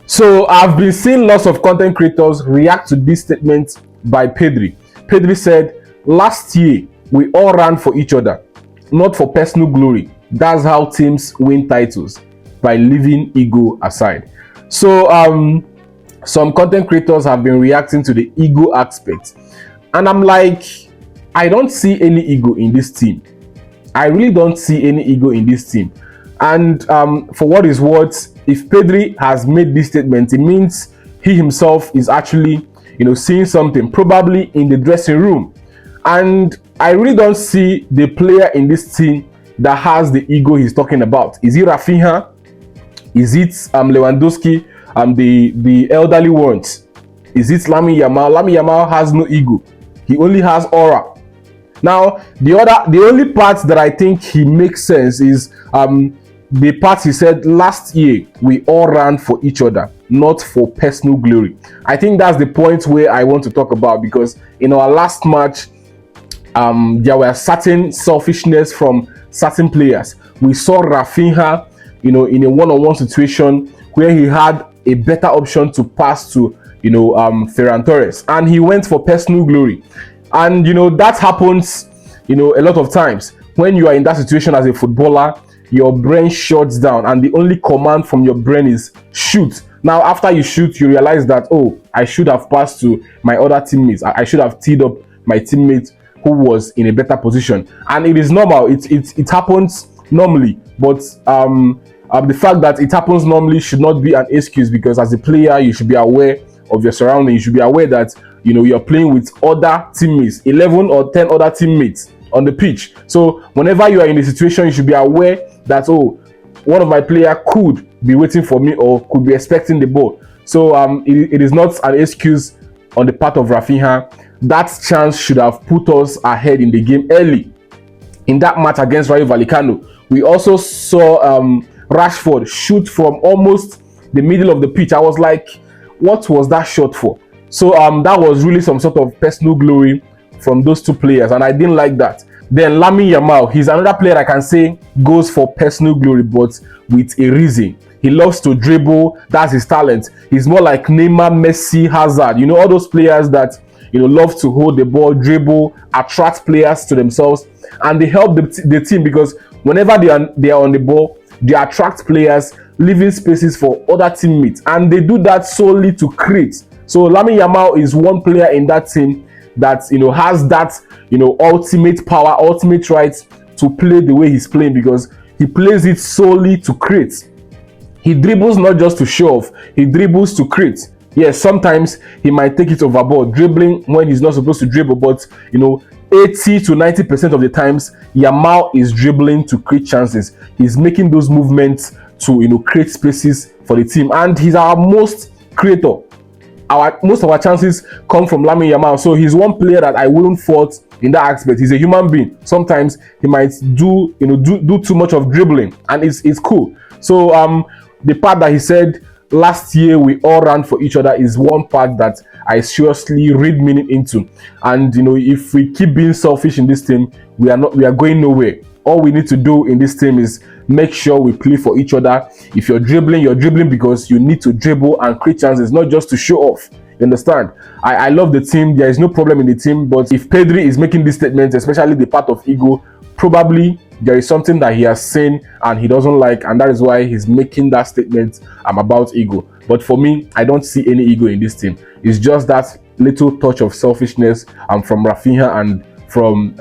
So I've been seeing lots of content creators react to this statement by Pedri. Pedri said, "Last year we all ran for each other, not for personal glory. That's how teams win titles, by leaving ego aside." So some content creators have been reacting to the ego aspect, and I'm like, I don't see any ego in this team. I really don't see any ego in this team. And for what is worth, if Pedri has made this statement, it means he himself is actually, seeing something, probably in the dressing room. And I really don't see the player in this team that has the ego he's talking about. Is it RAPHINHA? Is it Lewandowski? The elderly ones? Is it YAMAL? YAMAL has no ego. He only has aura. Now, the only part that I think he makes sense is the part he said, "Last year we all ran for each other, not for personal glory." I think that's the point where I want to talk about, because in our last match, there were certain selfishness from certain players. We saw RAPHINHA, in a one-on-one situation where he had a better option to pass to, Ferran Torres, and he went for personal glory. And that happens, a lot of times when you are in that situation as a footballer. Your brain shuts down, and the only command from your brain is shoot. Now, after you shoot, you realize that, oh, I should have passed to my other teammates. I should have teed up my teammate who was in a better position. And it is normal. It happens normally. But the fact that it happens normally should not be an excuse, because as a player, you should be aware of your surroundings. You should be aware that you're playing with other teammates, 11 or 10 other teammates on the pitch. So whenever you are in a situation, you should be aware that, oh, one of my player could be waiting for me or could be expecting the ball. So it is not an excuse on the part of RAPHINHA. That chance should have put us ahead in the game early. In that match against Rayo Vallecano, we also saw Rashford shoot from almost the middle of the pitch. I was like, what was that shot for? So that was really some sort of personal glory from those two players, and I didn't like that. Then YAMAL, he's another player I can say goes for personal glory, but with a reason. He loves to dribble. That's his talent. He's more like Neymar, Messi, Hazard. All those players that love to hold the ball, dribble, attract players to themselves, and they help the team, because whenever they are on the ball, they attract players, leaving spaces for other teammates, and they do that solely to create. So YAMAL is one player in that team that has that ultimate power, ultimate right to play the way he's playing, because he plays it solely to create. He dribbles not just to show off, he dribbles to create. Yes, sometimes he might take it overboard, dribbling when he's not supposed to dribble, but 80 to 90% of the times, YAMAL is dribbling to create chances. He's making those movements to create spaces for the team, and he's our most creator. Most of our chances come from YAMAL. So he's one player that I wouldn't fault in that aspect. He's a human being. Sometimes he might do too much of dribbling, and it's cool. So the part that he said, "Last year we all ran for each other," is one part that I seriously read meaning into. And if we keep being selfish in this team, we are going nowhere. All we need to do in this team is make sure we play for each other. If you're dribbling because you need to dribble and create chances, not just to show off. You understand? I love the team. There is no problem in the team. But if Pedri is making this statement, especially the part of ego, probably there is something that he has seen and he doesn't like, and that is why he's making that statement about ego. But for me, I don't see any ego in this team. It's just that little touch of selfishness from RAPHINHA and from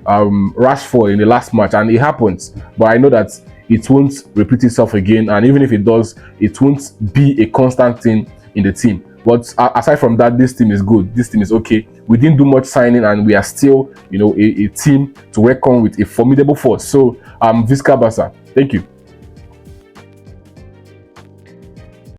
Rashford in the last match, and it happens. But I know that it won't repeat itself again, and even if it does, it won't be a constant thing in the team. But aside from that, this team is good. This team is okay. We didn't do much signing, and we are still, a team to reckon with, a formidable force. So, Visca Barca. Thank you.